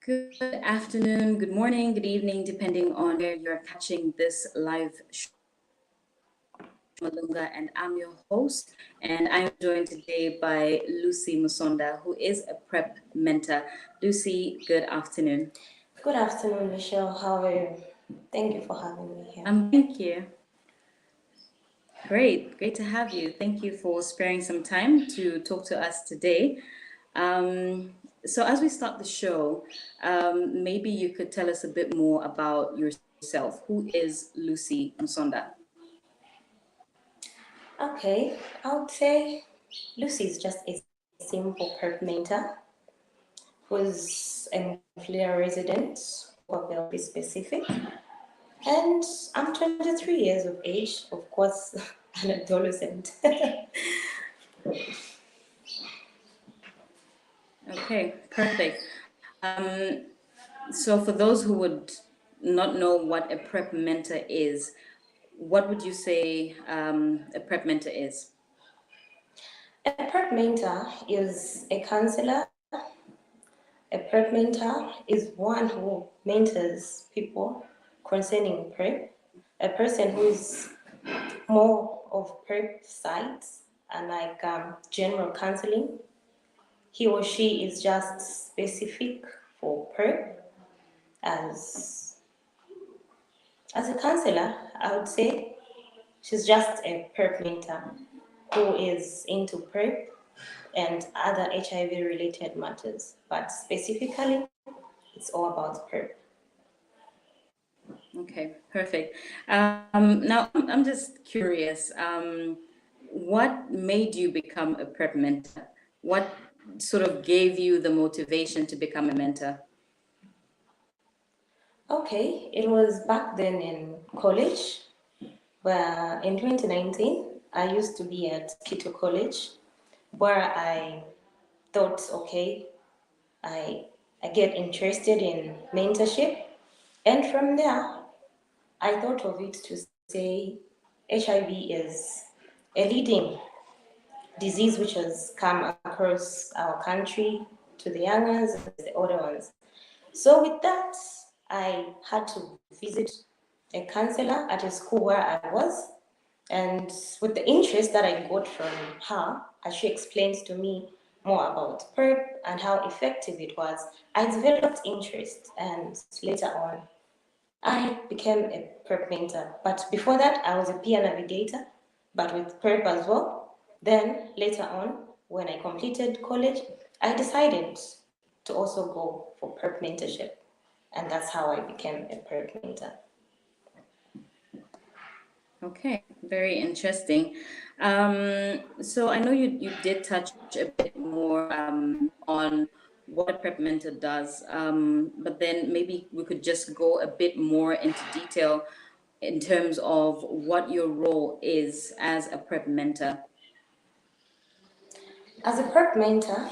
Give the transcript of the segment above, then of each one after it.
Good afternoon, good morning, good evening, depending on where you're catching this live show. Malunga, and I'm your host, and I'm joined today by Lucy Musonda, who is a PrEP mentor. Lucy, good afternoon. Good afternoon, Michelle. How are you? Thank you for having me here. Thank you. Great to have you. Thank you for sparing some time to talk to us today. So as we start the show, maybe you could tell us a bit more about yourself. Who is Lucy Musonda? Okay, I would say Lucy is just a simple PrEP mentor who's a Florida resident, will be specific. And I'm 23 years of age, of course, an adolescent. Okay, perfect. So for those who would not know what a PrEP mentor is, what would you say a PrEP mentor is? A PrEP mentor is a counselor. A PrEP mentor is one who mentors people concerning PrEP, a person who is more of PrEP sites and like general counseling. He or she is just specific for PrEP as a counselor. I would say she's just a PrEP mentor who is into PrEP and other HIV related matters, but specifically it's all about PrEP. Okay, perfect. Now I'm just curious. What made you become a PrEP mentor? What sort of gave you the motivation to become a mentor? Okay, it was back then in college, where in 2019 I used to be at Quito College, where I thought, okay, I get interested in mentorship, and from there I thought of it to say HIV is a leading disease which has come across our country to the youngers and the older ones. So with that, I had to visit a counselor at a school where I was, and with the interest that I got from her, as she explained to me more about PrEP and how effective it was, I developed interest, and later on, I became a PrEP mentor. But before that, I was a peer navigator, but with PrEP as well. Then later on, when I completed college, I decided to also go for PrEP mentorship. And that's how I became a PrEP mentor. Okay, very interesting. So I know you did touch a bit more on what a PrEP mentor does, but then maybe we could just go a bit more into detail in terms of what your role is as a PrEP mentor. As a PrEP mentor,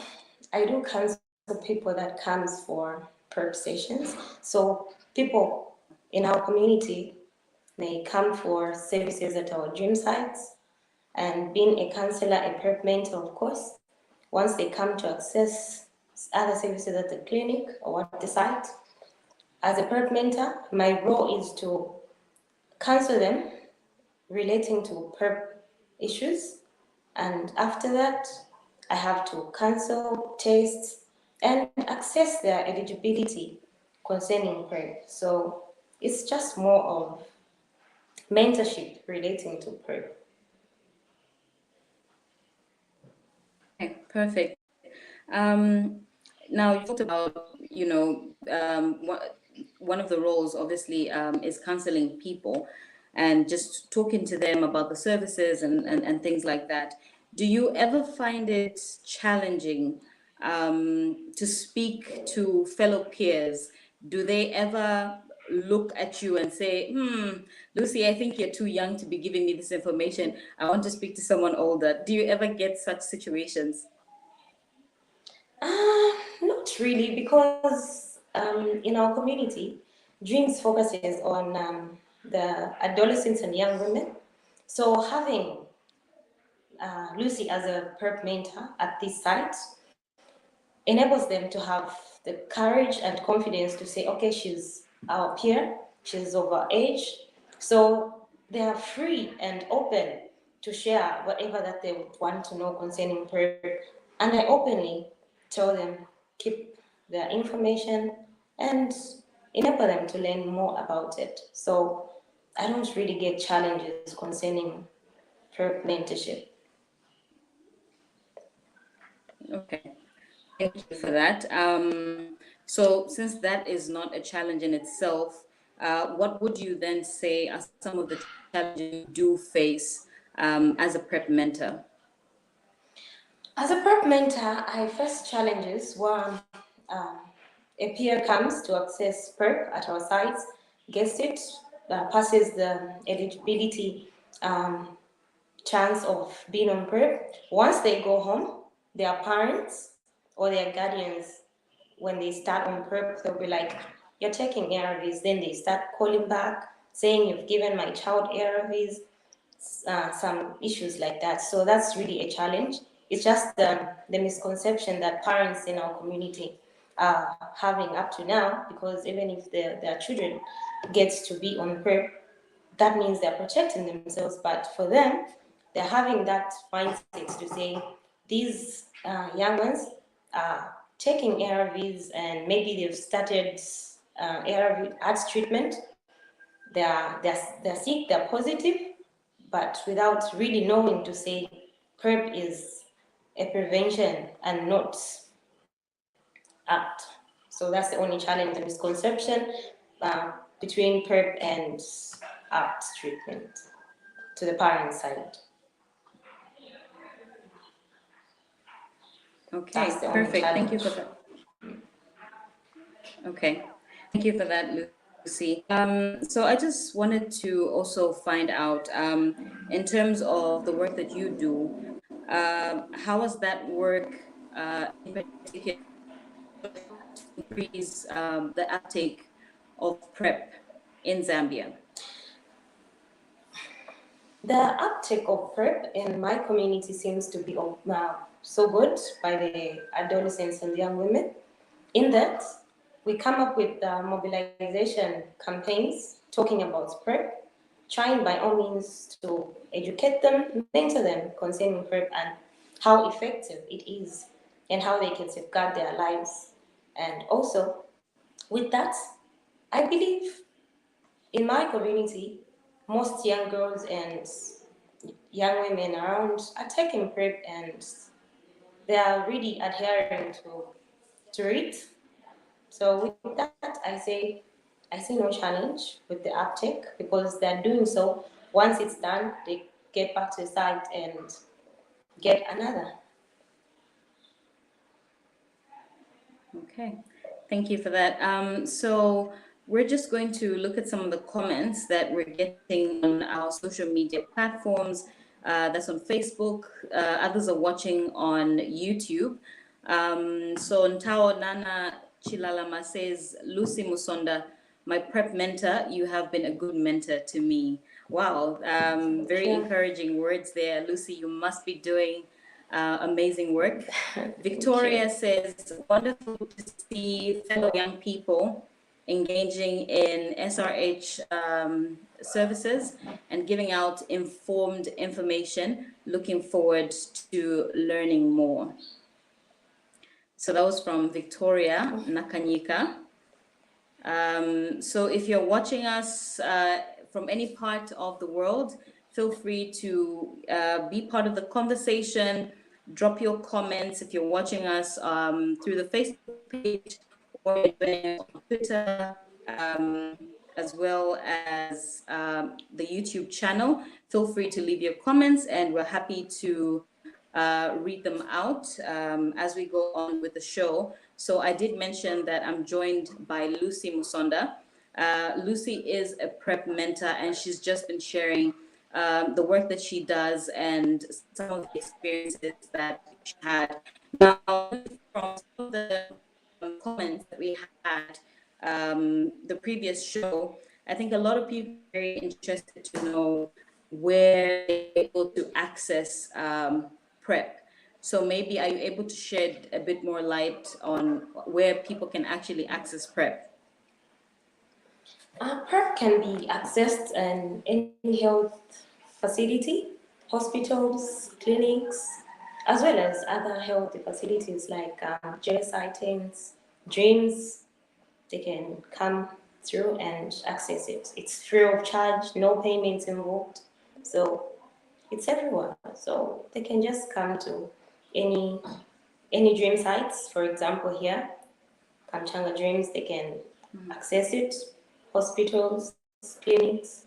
I do counsel people that comes for PrEP sessions. So people in our community, they come for services at our gym sites, and being a counselor, a PrEP mentor, of course, once they come to access other services at the clinic or at the site, as a PrEP mentor, my role is to counsel them relating to PrEP issues, and after that, I have to counsel, test, and assess their eligibility concerning PrEP. So it's just more of mentorship relating to PrEP. Okay, perfect. Um, Now you talked about, one of the roles obviously is counseling people and just talking to them about the services and things like that. Do you ever find it challenging to speak to fellow peers? Do they ever look at you and say, Lucy, I think you're too young to be giving me this information. I want to speak to someone older. Do you ever get such situations? Not really, because in our community, Dreams focuses on the adolescents and young women. So having Lucy as a PrEP mentor at this site enables them to have the courage and confidence to say, okay, she's our peer, she's over age. So they are free and open to share whatever that they would want to know concerning PrEP. And I openly tell them, keep their information and enable them to learn more about it. So I don't really get challenges concerning PrEP mentorship. Okay. Thank you for that. So, since that is not a challenge in itself, what would you then say are some of the challenges you do face as a prep mentor? As a PrEP mentor, I face challenges where um, a peer comes to access PrEP at our sites, gets it, passes the eligibility um, chance of being on PrEP. Once they go home, their parents or their guardians, when they start on PrEP, they'll be like, you're taking ARVs. Then they start calling back, saying, you've given my child ARVs, some issues like that. So that's really a challenge. It's just the misconception that parents in our community are having up to now, because even if their children gets to be on PrEP, that means they're protecting themselves. But for them, they're having that mindset to say these young ones are taking ARVs and maybe they've started ARV ads treatment. They're sick, they're positive, but without really knowing to say PrEP is a prevention and not act. So that's the only challenge, the misconception between PrEP and act treatment to the parent side. That's Okay, the only perfect. Thank you challenge. for that. Okay, thank you for that, Lucy. So I just wanted to also find out, in terms of the work that you do, how has that work in particular increase the uptake of PrEP in Zambia? The uptake of PrEP in my community seems to be so good by the adolescents and young women, in that we come up with mobilization campaigns talking about PrEP, trying by all means to educate them, mentor them concerning PrEP and how effective it is and how they can safeguard their lives. And also, with that, I believe in my community, most young girls and young women around are taking PrEP and they are really adhering to it. So with that, I see no challenge with the uptake because they're doing so. Once it's done, they get back to the site and get another. Okay, thank you for that. So we're just going to look at some of the comments that we're getting on our social media platforms. That's on Facebook. Others are watching on YouTube. So Ntao Nana Chilalama says, Lucy Musonda, my prep mentor, you have been a good mentor to me. Wow, Thank very you. encouraging words there. Lucy, you must be doing amazing work. Thank you. Victoria says, wonderful to see fellow young people engaging in SRH services, and giving out informed information. Looking forward to learning more. So that was from Victoria Nakanyika. So if you're watching us from any part of the world, feel free to be part of the conversation. Drop your comments if you're watching us through the Facebook page, or you're joining us on Twitter, as well as the YouTube channel. Feel free to leave your comments, and we're happy to read them out as we go on with the show. So I did mention that I'm joined by Lucy Musonda. Lucy is a PrEP mentor, and she's just been sharing the work that she does and some of the experiences that she had. Now, from some of the comments that we had the previous show, I think a lot of people are very interested to know where they're able to access PrEP. So maybe are you able to shed a bit more light on where people can actually access PrEP? PrEP can be accessed in any health facility, hospitals, clinics, as well as other health facilities like jail items, dreams. They can come through and access it. It's free of charge, no payments involved. So it's everywhere. So they can just come to any dream sites. For example, here, Kamchanga Dreams, they can access it. Hospitals, clinics,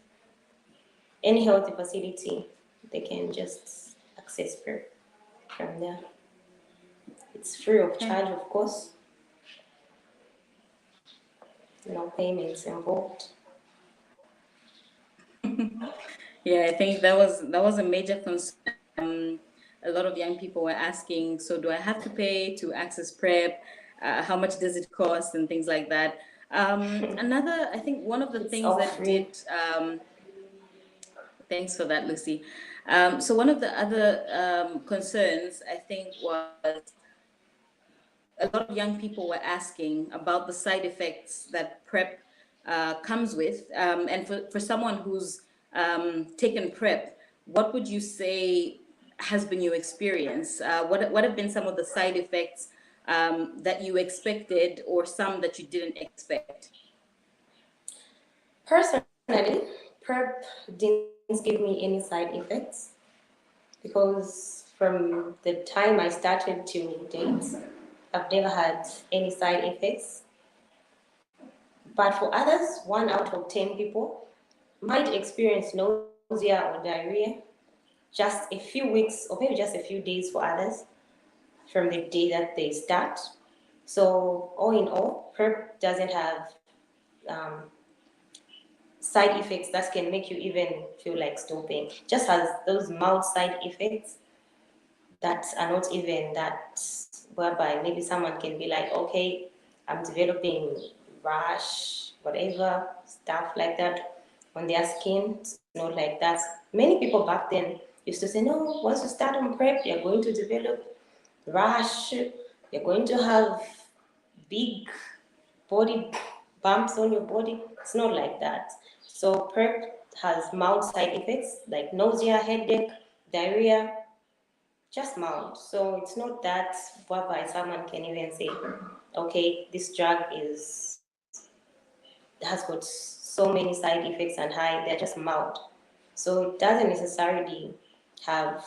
any healthy facility, they can just access PrEP from there. It's free of charge, of course. No payments involved. Yeah, I think that was a major concern. A lot of young people were asking, so do I have to pay to access PrEP? How much does it cost, and things like that. Another, I think one of the things that free. did, thanks for that, Lucy. So one of the other concerns, I think, was a lot of young people were asking about the side effects that PrEP comes with. And for someone who's taken PrEP, what would you say has been your experience? What have been some of the side effects that you expected, or some that you didn't expect? Personally, PrEP didn't give me any side effects because from the time I started to date, I've never had any side effects. But for others, 1 out of 10 people might experience nausea or diarrhea just a few weeks or maybe just a few days for others from the day that they start. So all in all, PrEP doesn't have side effects that can make you even feel like stopping. Just has those mild side effects that are not even that, whereby maybe someone can be like, okay, I'm developing rash, whatever, stuff like that on their skin. It's not like that. Many people back then used to say, no, once you start on PrEP, you're going to develop rash, you're going to have big body bumps on your body. It's not like that. So PrEP has mild side effects like nausea, headache, diarrhea, just mild. So it's not that whereby someone can even say, okay, this drug has got so many side effects and high, they're just mild. So it doesn't necessarily have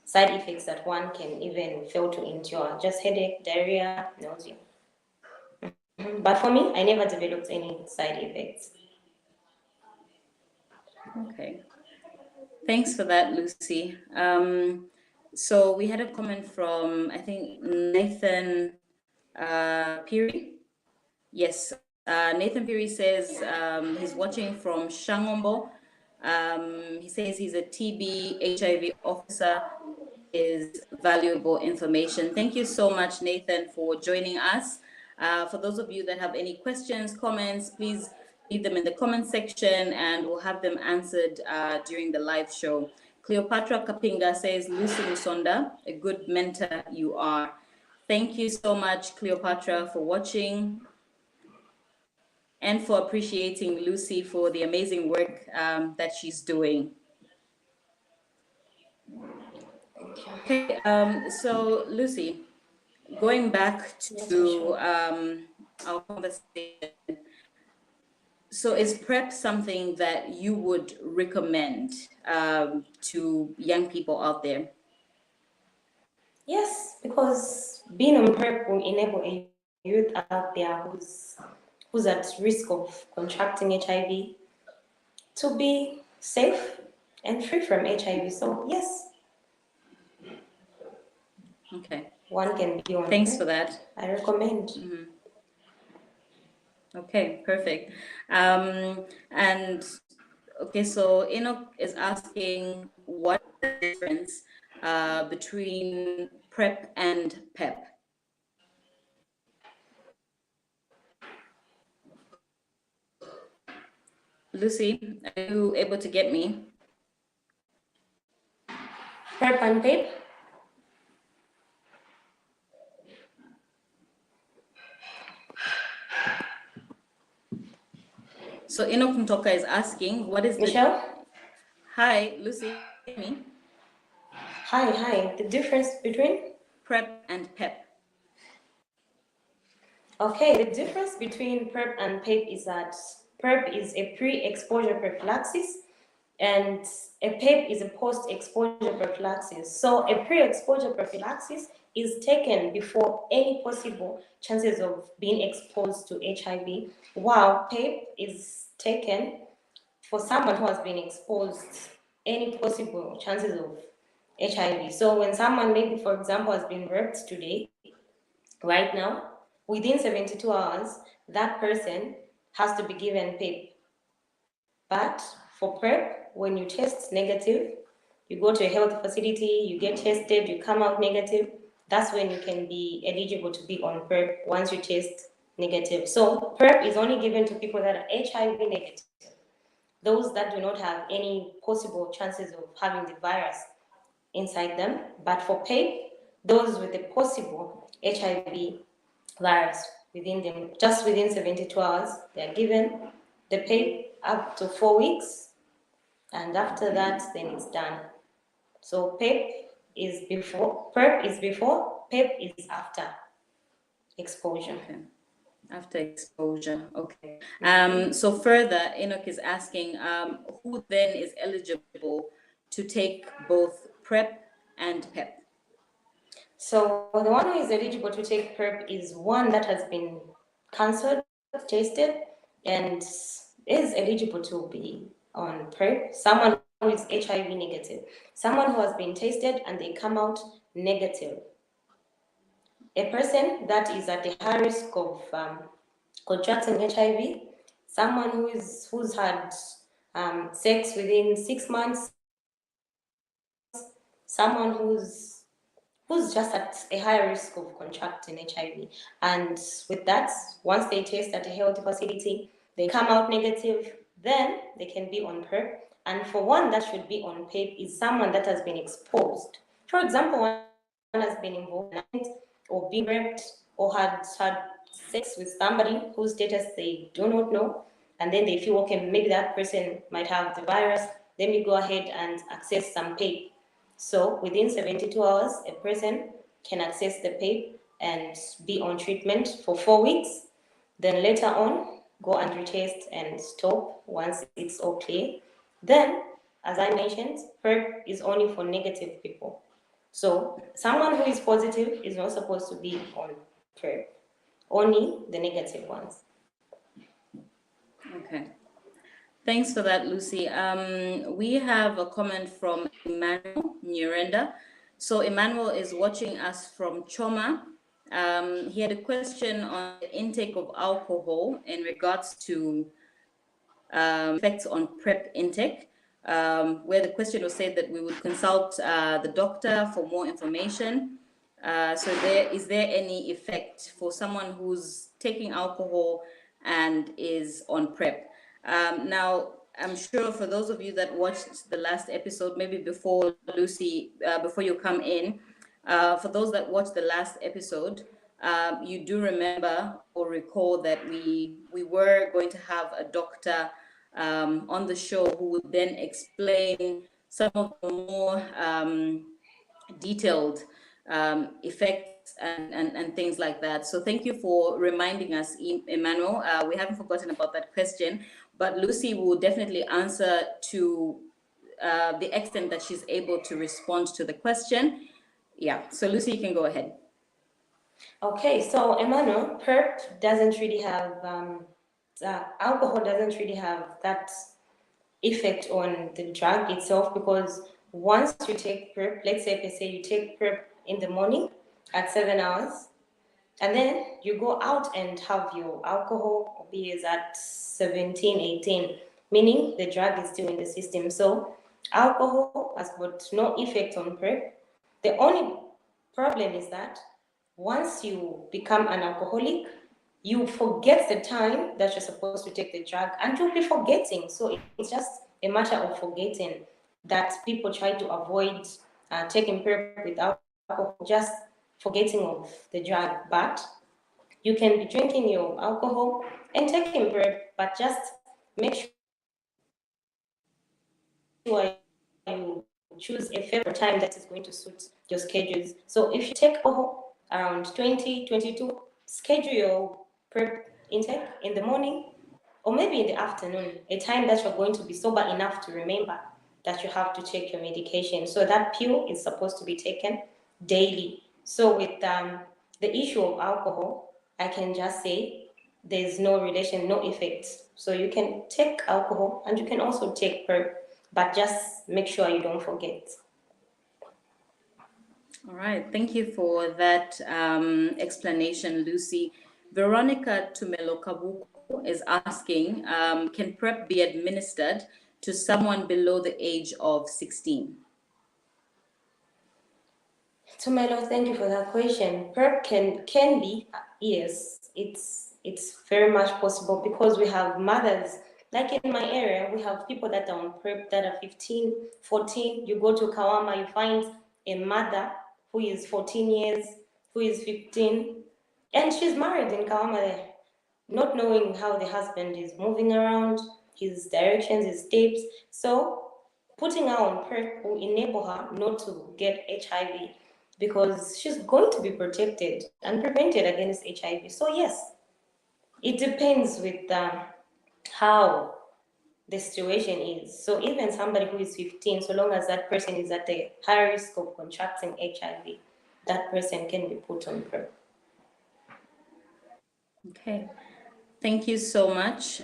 side effects that one can even fail to endure, just headache, diarrhea, nausea. But for me, I never developed any side effects. Okay. Thanks for that, Lucy. So we had a comment from, I think, Nathan Piri. Yes, Nathan Piri says he's watching from Shangombo. He says he's a TB HIV officer. Is valuable information. Thank you so much, Nathan, for joining us. For those of you that have any questions, comments, please leave them in the comment section, and we'll have them answered during the live show. Cleopatra Kapinga says, Lucy Musonda, a good mentor you are. Thank you so much, Cleopatra, for watching. and for appreciating Lucy for the amazing work that she's doing. Thank you. Okay, so Lucy, going back Yes, for to sure. our conversation, so is PrEP something that you would recommend to young people out there? Yes, because being on PrEP will enable a youth out there who's at risk of contracting HIV to be safe and free from HIV. So yes, Okay, one can be on thanks for PrEP. that. I recommend. Okay, perfect. And okay, so Enoch is asking what is the difference between PrEP and PEP? Lucy, are you able to get me? PrEP and PAPE. So Enoch Mtoka is asking, what is the... Michelle? Hi, Lucy, can you hear me? Hi. The difference between? PrEP and PEP. Okay, the difference between PrEP and PAPE is that PrEP is a pre-exposure prophylaxis and a PAPE is a post-exposure prophylaxis. So a pre-exposure prophylaxis is taken before any possible chances of being exposed to HIV, while PAPE is taken for someone who has been exposed any possible chances of HIV. So when someone maybe, for example, has been raped today, right now, within 72 hours, that person has to be given PrEP. But for PrEP, when you test negative, you go to a health facility, you get tested, you come out negative, that's when you can be eligible to be on PrEP once you test negative. So PrEP is only given to people that are HIV negative, those that do not have any possible chances of having the virus inside them. But for PrEP, those with a possible HIV virus within them, just within 72 hours, they are given the PrEP up to 4 weeks, and after that, then it's done. So PrEP is before, PrEP is after exposure. Okay. After exposure, okay. So further, Enoch is asking, who then is eligible to take both PrEP and PEP? So the one who is eligible to take PrEP is one that has been cancelled, tested, and is eligible to be on PrEP. Someone who is HIV negative, someone who has been tested and they come out negative. A person that is at a high risk of contracting HIV, someone who's had sex within 6 months, someone who's just at a higher risk of contracting HIV. And with that, once they test at a health facility, they come out negative, then they can be on PrEP. And for one that should be on PrEP is someone that has been exposed. For example, one has been involved in an accident or being raped or had sex with somebody whose status they do not know, and then they feel, okay, maybe that person might have the virus, let me go ahead and access some PrEP. So within 72 hours, a person can access the PrEP and be on treatment for 4 weeks. Then later on, go and retest and stop once it's all clear. Then, as I mentioned, PrEP is only for negative people. So someone who is positive is not supposed to be on PrEP, only the negative ones. Okay. Thanks for that, Lucy. We have a comment from Emmanuel Nyirenda. So Emmanuel is watching us from Choma. He had a question on the intake of alcohol in regards to effects on PrEP intake, where the question was said that we would consult the doctor for more information. So is there any effect for someone who's taking alcohol and is on PrEP? Now, I'm sure for those of you that watched the last episode, maybe before Lucy, before you come in, for those that watched the last episode, you do remember or recall that we were going to have a doctor on the show who would then explain some of the more detailed effects and things like that. So thank you for reminding us, Emmanuel. We haven't forgotten about that question, but Lucy will definitely answer to the extent that she's able to respond to the question. Yeah, so Lucy, you can go ahead. Okay, so Emmanuel, PrEP doesn't really have, alcohol doesn't really have that effect on the drug itself, because once you take PrEP, let's say if I say you take PrEP in the morning at 7 hours, and then you go out and have your alcohol beers at 17, 18, meaning the drug is still in the system. So alcohol has got no effect on PrEP. The only problem is that once you become an alcoholic, you forget the time that you're supposed to take the drug, and you'll be forgetting. So it's just a matter of forgetting that people try to avoid taking PrEP with alcohol, just forgetting of the drug. But you can be drinking your alcohol and taking PrEP, but just make sure you choose a favorite time that is going to suit your schedules. So if you take alcohol around 20, 22, schedule your PrEP intake in the morning or maybe in the afternoon, a time that you're going to be sober enough to remember that you have to take your medication. So that pill is supposed to be taken daily. So with the issue of alcohol, I can just say there's no relation, no effect. So you can take alcohol and you can also take PrEP, but just make sure you don't forget. All right, thank you for that explanation, Lucy. Veronica Tumelokabuku is asking, can PrEP be administered to someone below the age of 16? Tumelo, thank you for that question. PrEP can be, yes, it's very much possible, because we have mothers, like in my area, we have people that are on PrEP that are 15, 14. You go to Kawama, you find a mother who is 14 years, who is 15, and she's married in Kawama there, not knowing how the husband is moving around, his directions, his steps. So putting her on PrEP will enable her not to get HIV, because she's going to be protected and prevented against HIV. So yes, it depends with how the situation is. So even somebody who is 15, so long as that person is at a high risk of contracting HIV, that person can be put on PrEP. Okay, thank you so much.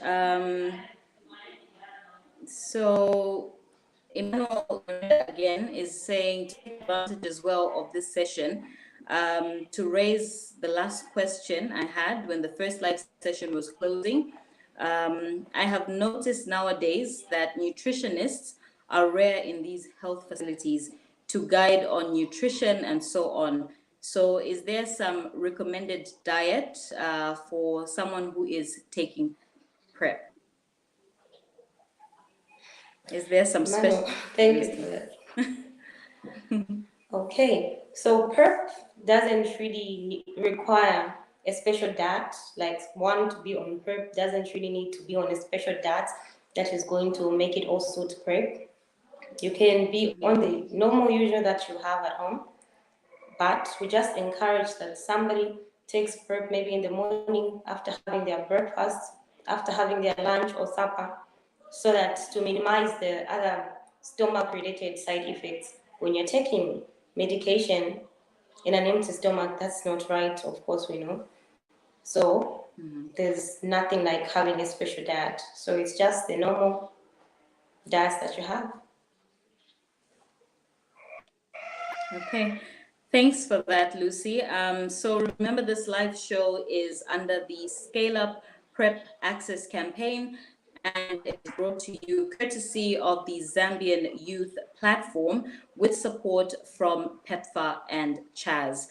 So Emmanuel again is saying take advantage as well of this session to raise the last question I had when the first live session was closing. I have noticed nowadays that nutritionists are rare in these health facilities to guide on nutrition and so on. So, is there some recommended diet for someone who is taking PrEP? Is there some Manu, special? thank you for that. Okay, so PrEP doesn't really require a special diet. Like, one to be on PrEP doesn't really need to be on a special diet that is going to make it also to PrEP. You can be on the normal usual that you have at home, but we just encourage that somebody takes PrEP maybe in the morning after having their breakfast, after having their lunch or supper, so that to minimize the other stomach related side effects. When you're taking medication in an empty stomach, that's not right, of course, we know. So there's nothing like having a special diet. So it's just the normal diets that you have. Okay, thanks for that, Lucy. So remember, this live show is under the Scale Up PrEP Access campaign, and it is brought to you courtesy of the Zambian Youth Platform with support from PEPFAR and CHAZ.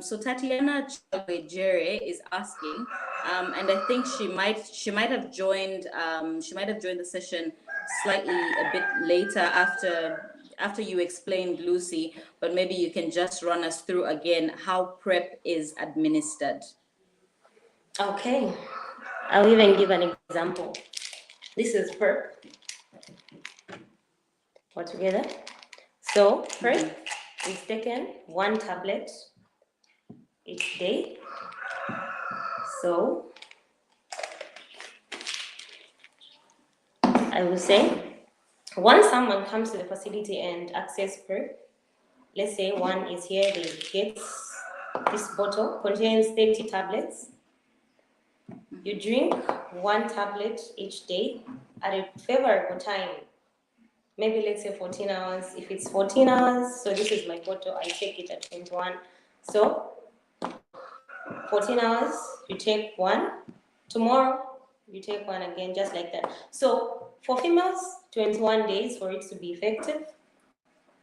So Tatiana Chagwejere is asking, and I think she might have joined the session slightly a bit later after after you explained, Lucy, but maybe you can just run us through again how PrEP is administered. Okay, I'll even give an example. This is PrEP altogether. So PrEP is taken 1 tablet each day. So I will say, once someone comes to the facility and access PrEP, let's say one is here, they get this bottle contains 30 tablets. You drink 1 tablet each day at a favorable time. Maybe let's say 14 hours. If it's 14 hours, so this is my bottle, I take it at 21. So 14 hours, you take one. Tomorrow, you take one again, just like that. So for females, 21 days for it to be effective.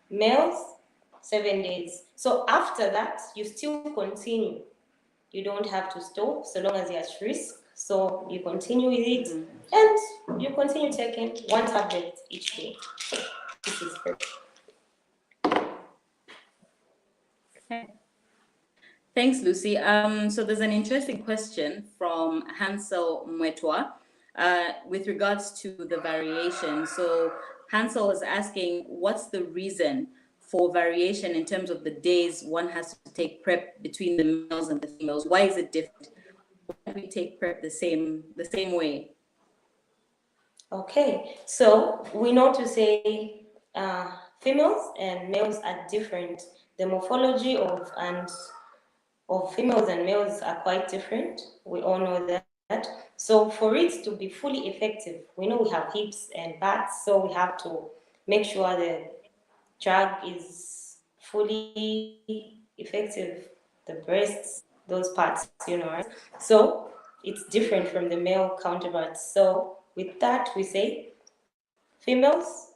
Males, 7 days. So after that, you still continue. You don't have to stop so long as you're at risk. So you continue with it and you continue taking 1 tablet each day. This is perfect. Okay. Thanks, Lucy. So there's an interesting question from Hansel Mwetwa with regards to the variation. So Hansel is asking, what's the reason for variation in terms of the days one has to take PrEP between the males and the females? Why is it different? Why don't we take PrEP the same way? Okay, so we know to say females and males are different. The morphology of females and males are quite different. We all know that. So for it to be fully effective, we know we have hips and backs, so we have to make sure the drug is fully effective. The breasts, those parts, right? So it's different from the male counterparts. So with that, we say females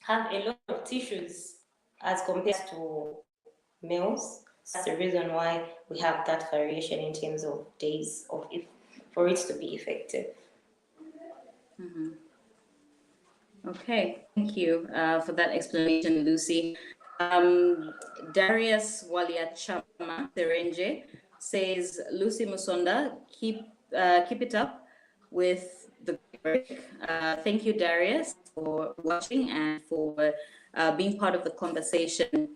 have a lot of tissues as compared to males. That's the reason why we have that variation in terms of days of if for it to be effective. Okay, thank you for that explanation, Lucy. Darius Waliachama Terenje says, Lucy Musonda, keep it up with the work. Thank you, Darius, for watching and for being part of the conversation.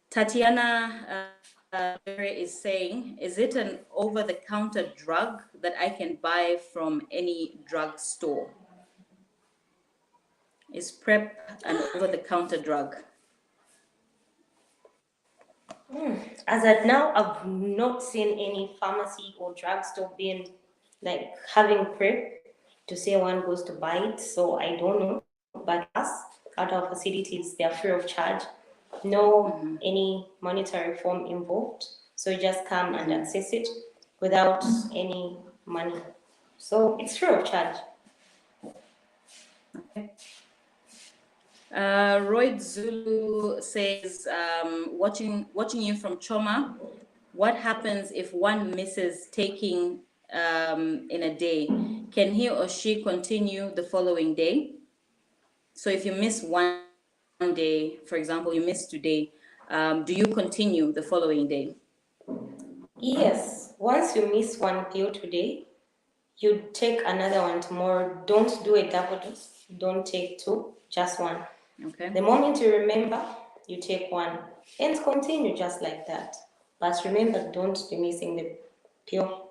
Tatiana is saying, is it an over-the-counter drug that I can buy from any drugstore? Is PrEP an over-the-counter drug? As at now, I've not seen any pharmacy or drugstore being like having PrEP to say one goes to buy it. So I don't know. But us at our facilities, they are free of charge. No any monetary form involved. So you just come and access it without any money. So it's free of charge. Okay. Roy Zulu says, watching you from Choma, what happens if one misses taking in a day? Can he or she continue the following day? So if you miss one day, for example, you missed today, do you continue the following day? Yes. Once you miss one pill today, you take another one tomorrow. Don't do a double dose. Don't take 2, just 1. Okay. The moment you remember, you take 1 and continue just like that. But remember, don't be missing the pill.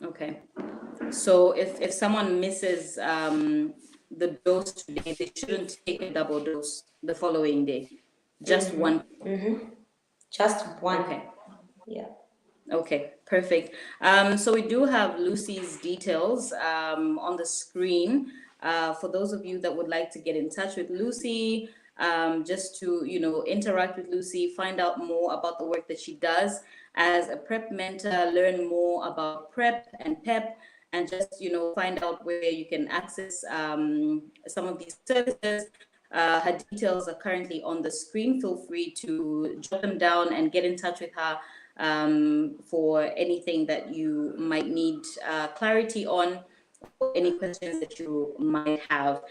Okay. So if someone misses the dose today, they shouldn't take a double dose the following day. Just one. Just 1. Okay. Yeah. Okay, perfect. So we do have Lucy's details on the screen. For those of you that would like to get in touch with Lucy, just to interact with Lucy, find out more about the work that she does as a PrEP mentor, learn more about PrEP and PEP, and just find out where you can access some of these services. Her details are currently on the screen. Feel free to jot them down and get in touch with her for anything that you might need clarity on, for any questions that you might have.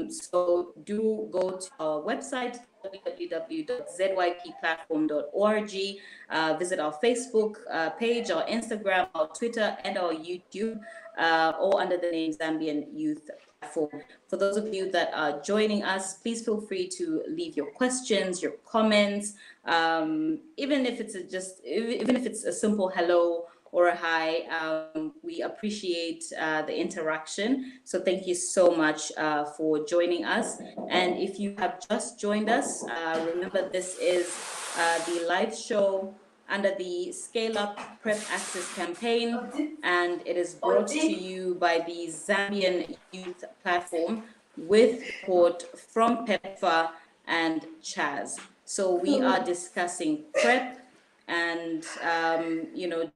So do go to our website, www.zypplatform.org. Visit our Facebook page, our Instagram, our Twitter, and our YouTube, all under the name Zambian Youth Platform. For those of you that are joining us, please feel free to leave your questions, your comments, even if it's even if it's a simple hello or a hi. We appreciate the interaction. So thank you so much for joining us. And if you have just joined us, remember this is the live show under the Scale Up PrEP Access campaign, and it is brought to you by the Zambian Youth Platform with support from PEPFAR and Chaz. So we are discussing PrEP and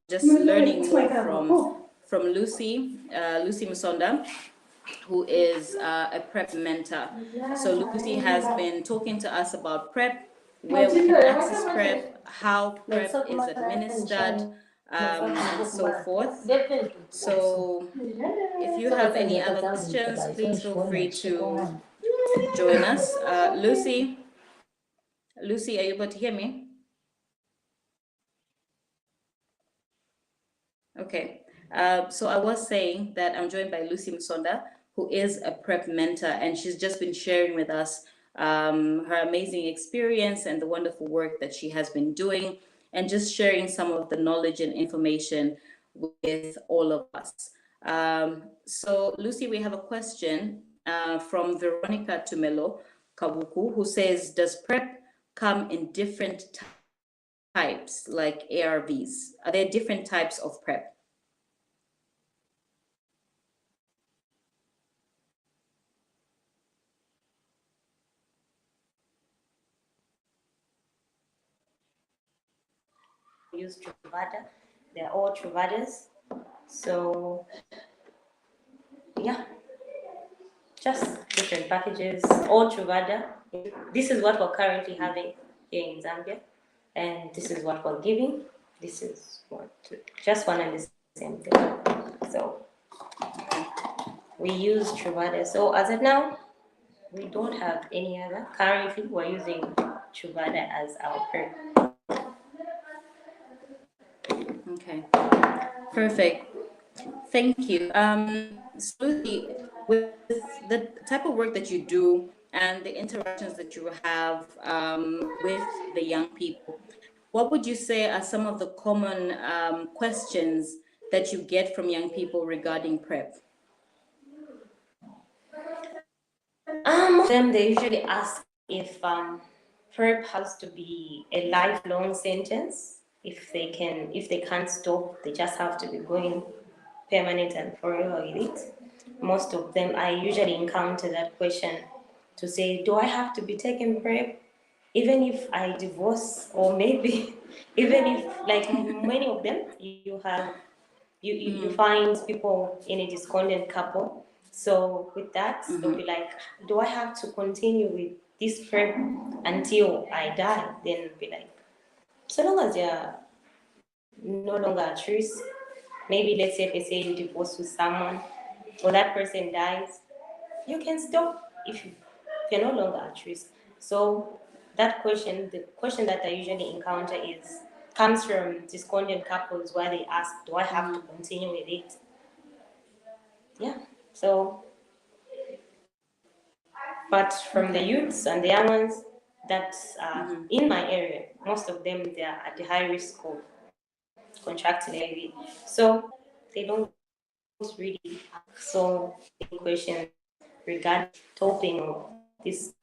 just learning more from Lucy Musonda, who is a PrEP mentor. So Lucy has been talking to us about PrEP, where we can access PrEP, how PrEP is administered, and so forth. So if you have any other questions, please feel free to join us. Lucy, are you able to hear me? Okay. So I was saying that I'm joined by Lucy Musonda, who is a PrEP mentor, and she's just been sharing with us her amazing experience and the wonderful work that she has been doing, and just sharing some of the knowledge and information with all of us. So Lucy, we have a question from Veronica Tumelo Kabuku, who says, does PrEP come in different types like ARVs? Are there different types of PrEP? Use Truvada. They're all Truvadas. So yeah, just different packages, all Truvada. This is what we're currently having here in Zambia, and this is what we're giving. This is what just one and the same thing. So we use Truvada. So as of now, we don't have any other. Currently, we're using Truvada as our PrEP. Okay, perfect. Thank you. So Lucy, with the type of work that you do and the interactions that you have with the young people, what would you say are some of the common questions that you get from young people regarding PrEP? Them they usually ask if PrEP has to be a lifelong sentence. If they can't stop, they just have to be going permanent and forever with it. Most of them, I usually encounter that question to say, do I have to be taking PrEP even if I divorce, or maybe even if, like many of them, you have you find people in a discordant couple. So with that, they'll be like, do I have to continue with this PrEP until I die? Then be like, so long as you're no longer at risk, maybe let's say if they say you divorce with someone or that person dies, you can stop if you're no longer at risk. So that question, the question that I usually encounter comes from discordant couples where they ask, do I have to continue with it? Yeah. So, but from the youths and the young ones that are in my area, most of them they are at the high risk of contracting HIV. So they don't really ask so many questions regarding topping of this.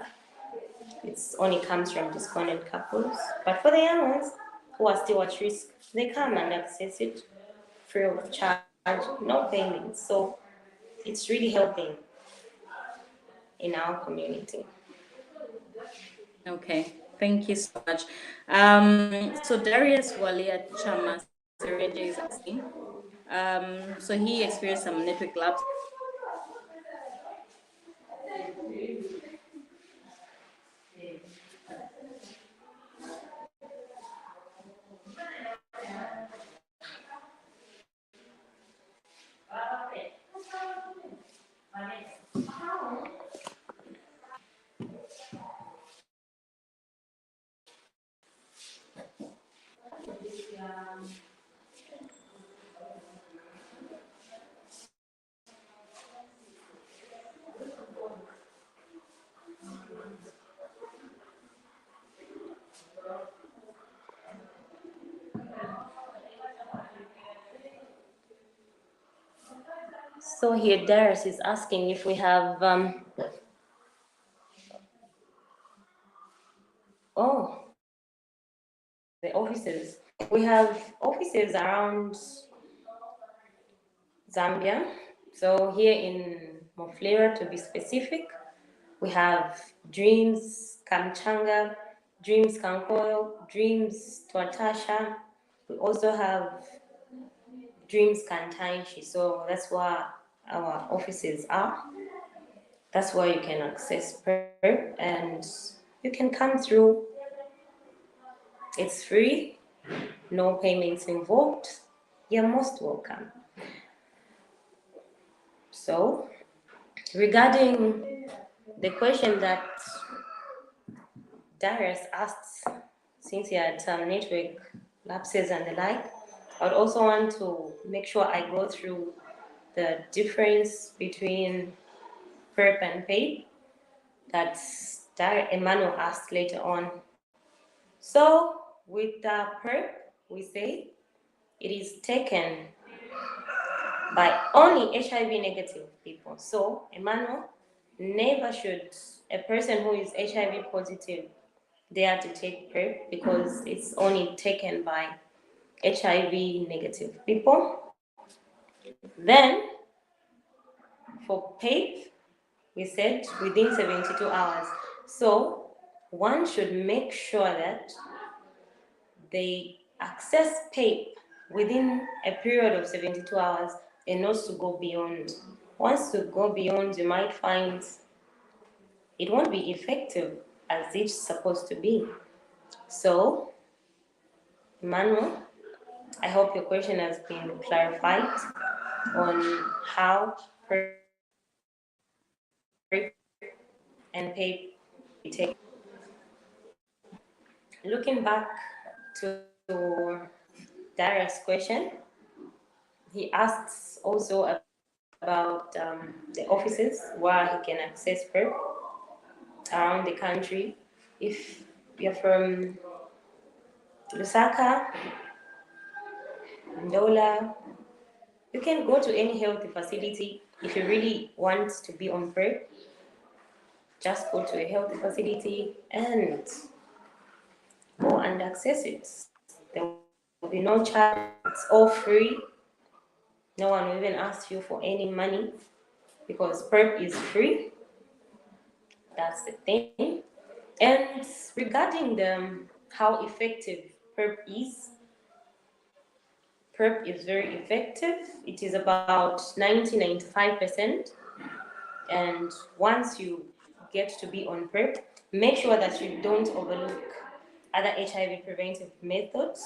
It's only comes from discordant couples. But for the young ones who are still at risk, they come and access it free of charge, no payment. So it's really helping in our community. Okay, thank you so much. So Darius Walia Chama Serenje is asking, so he experienced some network lapse. So here Darius is asking if we have the offices. We have offices around Zambia. So here in Moflera, to be specific, we have Dreams Kamchanga, Dreams Kankoyo, Dreams Twatasha. We also have Dreams Kantanshi. So that's where our offices are. That's where you can access PrEP and you can come through. It's free, no payments involved. You're most welcome. So, regarding the question that Darius asked, since he had some network lapses and the like, I would also want to make sure I go through the difference between PrEP and PAPE that Emmanuel asked later on. So, with the PrEP, we say it is taken by only HIV negative people. So, Emmanuel, never should a person who is HIV positive dare to take PrEP because it's only taken by HIV negative people. Then, for PAPE, we said within 72 hours. So, one should make sure that they access PAPE within a period of 72 hours and not to go beyond. Once to go beyond, you might find it won't be effective as it's supposed to be. So, Emmanuel, I hope your question has been clarified on how PrEP and PAPE be taken. Looking back to Darius' question, he asks also about the offices where he can access PrEP around the country. If you're from Lusaka, Ndola, you can go to any health facility if you really want to be on PrEP. Just go to a health facility and go and access it. There will be no charge, it's all free. No one will even ask you for any money because PrEP is free. That's the thing. And regarding how effective PrEP is very effective. It is about 90-95%. And once you get to be on PrEP, make sure that you don't overlook other HIV preventive methods.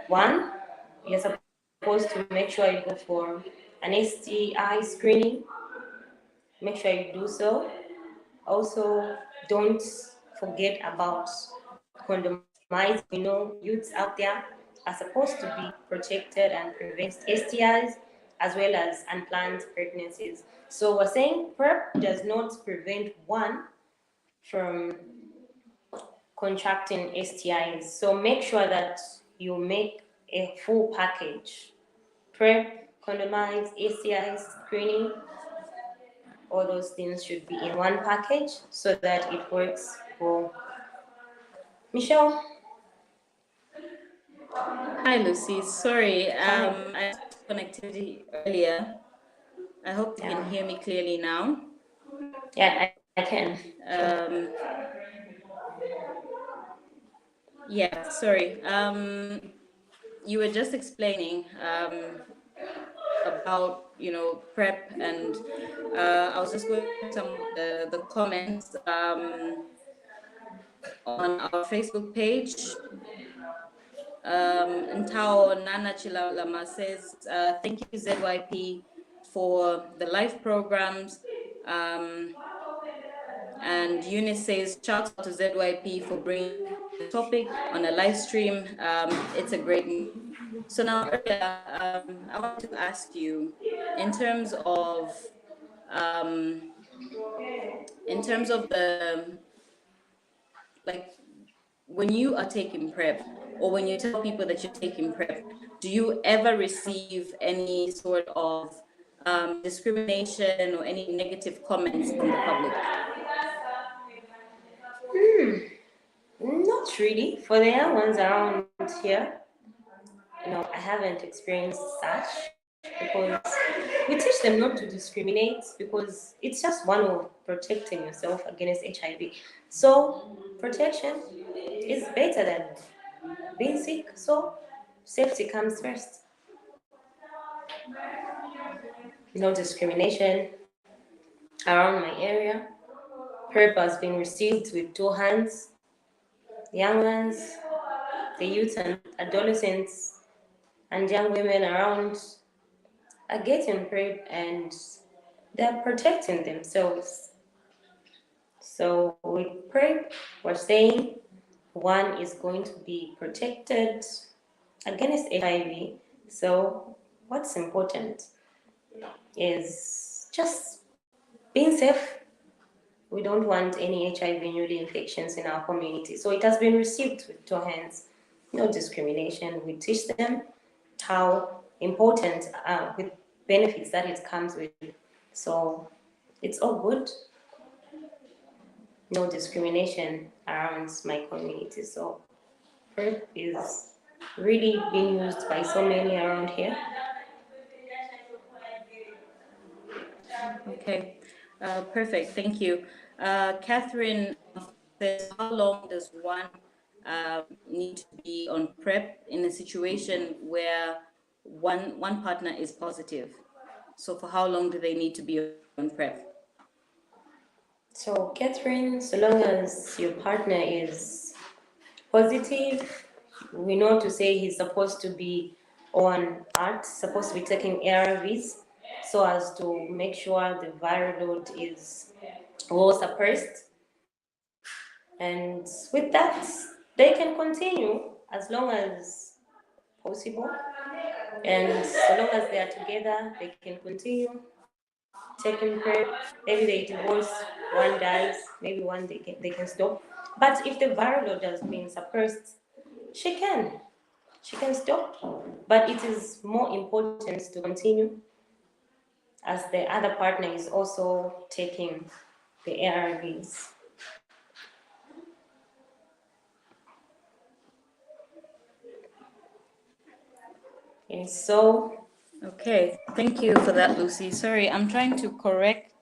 One, you're supposed to make sure you go for an STI screening. Make sure you do so. Also, don't forget about condomizing. We know youths out there are supposed to be protected and prevent STIs as well as unplanned pregnancies. So we're saying PrEP does not prevent one from contracting STIs. So make sure that you make a full package. PrEP, condomize, STI screening, all those things should be in one package so that it works for Michelle. Hi, Lucy. Sorry, Hi. I lost connectivity earlier. I hope you can Yeah. hear me clearly now. Yeah, I can. Um, yeah, sorry. You were just explaining about PrEP, and I was just going through some of the comments on our Facebook page. Ntao Nana Chilalama says, thank you, ZYP, for the live programs. And Eunice says, shout out to ZYP for bringing the topic on a live stream. It's a great move. So now earlier, I wanted to ask you, in terms of um, the, like, when you are taking PrEP, or when you tell people that you're taking PrEP, do you ever receive any sort of discrimination or any negative comments from the public? Not really. For the young ones around here, I haven't experienced such because we teach them not to discriminate because it's just one of protecting yourself against HIV. So protection is better than being sick. So safety comes first. No discrimination around my area. PrEP has been received with two hands. Young ones, the youth and adolescents, and young women around are getting PrEP and they're protecting themselves. So with PrEP, we're saying one is going to be protected against HIV. So what's important is just being safe. We don't want any HIV newly infections in our community. So it has been received with two hands. No discrimination. We teach them how important with benefits that it comes with. So it's all good. No discrimination around my community. So PrEP is really being used by so many around here. Okay, perfect. Thank you. Catherine says, how long does one need to be on PrEP in a situation where one partner is positive? So for how long do they need to be on PrEP? So Catherine, so long as your partner is positive, we know to say he's supposed to be on ART, supposed to be taking ARVs, so as to make sure the viral load is well suppressed. And with that, they can continue as long as possible. And so long as they are together, they can continue taking PrEP. Maybe they divorce, one dies, maybe one they can stop. But if the viral load has been suppressed, she can. She can stop. But it is more important to continue as the other partner is also taking the ARVs. And so, Okay, thank you for that, Lucy. Sorry, I'm trying to correct.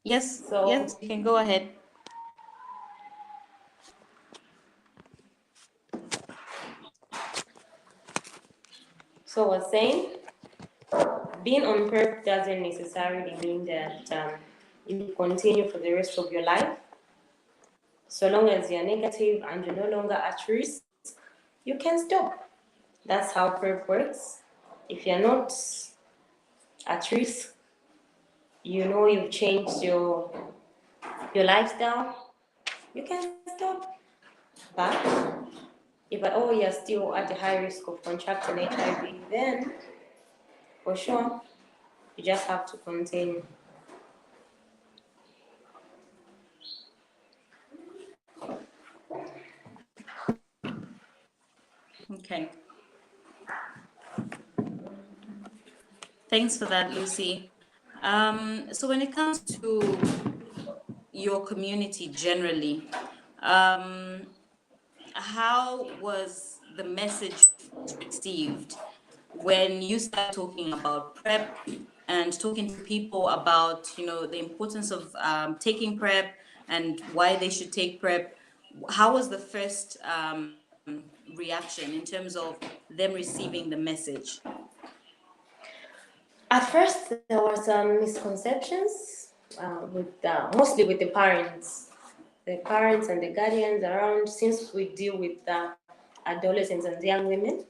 Yes, so, yes, you can go ahead. so we're saying being on PrEP doesn't necessarily mean that you continue for the rest of your life. So long as you're negative and you're no longer at risk, you can stop. That's how PrEP works. If you're not at risk, you've changed your lifestyle, you can stop. But if at all you're still at a high risk of contracting HIV, then for sure you just have to continue. Okay. Thanks for that, Lucy. So when it comes to your community generally, how was the message received when you started talking about PrEP and talking to people about, the importance of taking PrEP and why they should take PrEP? How was the first reaction in terms of them receiving the message? At first, there were some misconceptions mostly with the parents and the guardians around, since we deal with adolescents and young women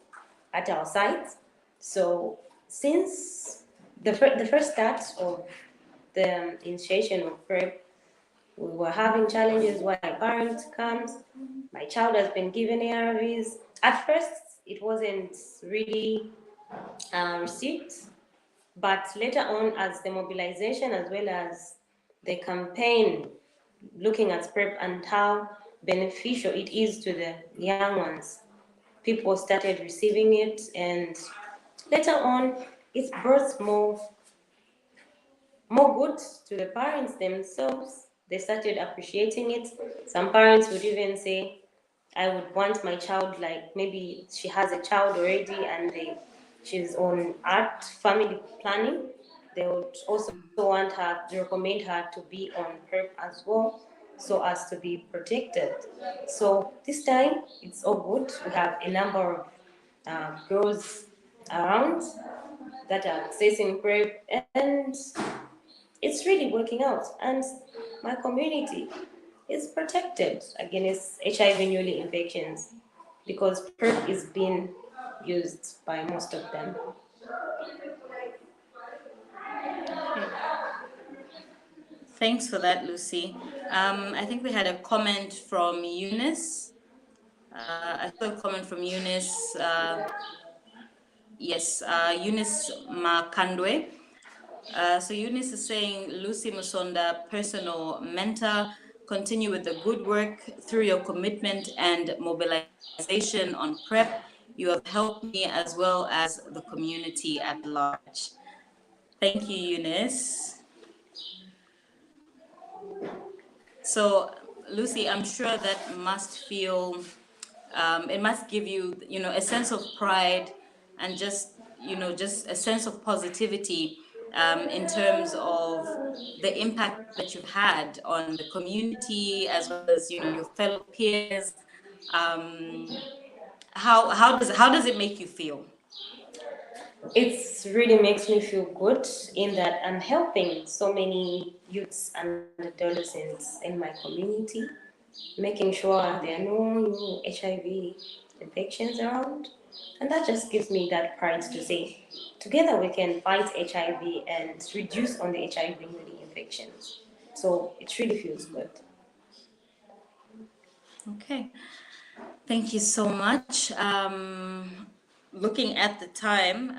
at our sites. So since the first start of the initiation of PrEP, we were having challenges where a parent comes, my child has been given ARVs. At first, it wasn't really received, but later on, as the mobilization as well as the campaign looking at PrEP and how beneficial it is to the young ones. People started receiving it, and later on, it brought more good to the parents themselves. They started appreciating it. Some parents would even say, I would want my child, like maybe she has a child already and she's on art family planning. They would also want her to recommend her to be on PrEP as well, so as to be protected. So this time it's all good. We have a number of girls around that are accessing PrEP, and it's really working out. And my community is protected against HIV newly infections because PrEP is being used by most of them. Okay. Thanks for that, Lucy. I think we had a comment from Eunice. I saw a comment from Eunice. Yes, Eunice Makandwe. So Eunice is saying, Lucy Musonda, personal mentor, continue with the good work through your commitment and mobilization on PrEP. You have helped me as well as the community at large. Thank you, Eunice. So, Lucy, I'm sure that must feel, it must give you, a sense of pride and just a sense of positivity in terms of the impact that you've had on the community as well as, your fellow peers. Um, how does it make you feel? It really makes me feel good in that I'm helping so many youths and adolescents in my community, making sure there are no new HIV infections around. And that just gives me that pride to say, together we can fight HIV and reduce on the HIV newly infections. So it really feels good. Okay. Thank you so much. Looking at the time,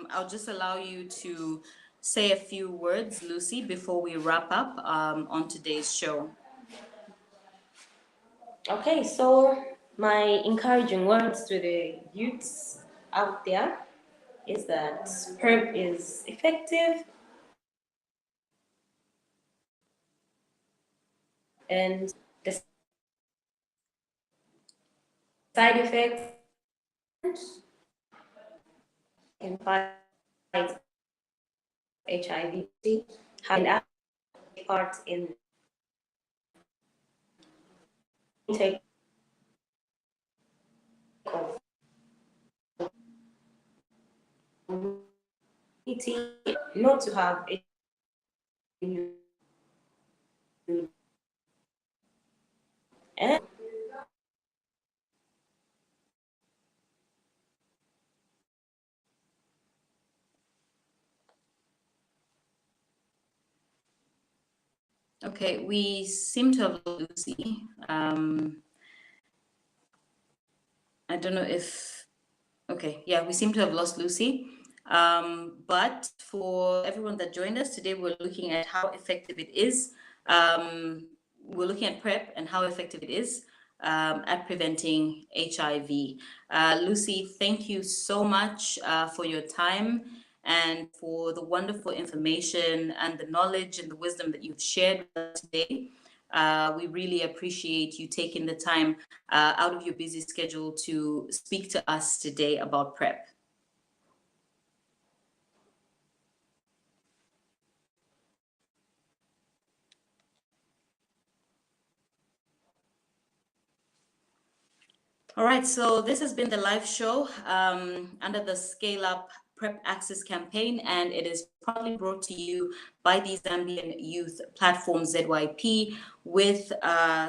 I'll just allow you to say a few words, Lucy, before we wrap up on today's show. Okay, so my encouraging words to the youths out there is that PrEP is effective and the side effects can fight HIV and take part in take of community, not to have and Okay, we seem to have lost Lucy. I don't know if, okay, yeah, we seem to have lost Lucy. But for everyone that joined us today, we're looking at how effective it is. We're looking at PrEP and how effective it is at preventing HIV. Lucy, thank you so much for your time and for the wonderful information and the knowledge and the wisdom that you've shared with us today. We really appreciate you taking the time out of your busy schedule to speak to us today about PrEP. All right, so this has been the live show under the Scale Up PrEP Access campaign, and it is proudly brought to you by the Zambian Youth Platform ZYP with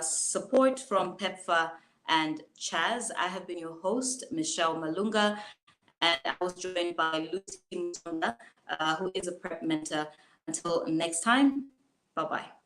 support from PEPFAR and Chaz. I have been your host, Michelle Malunga, and I was joined by Lucy Musonda, who is a PrEP mentor. Until next time, bye-bye.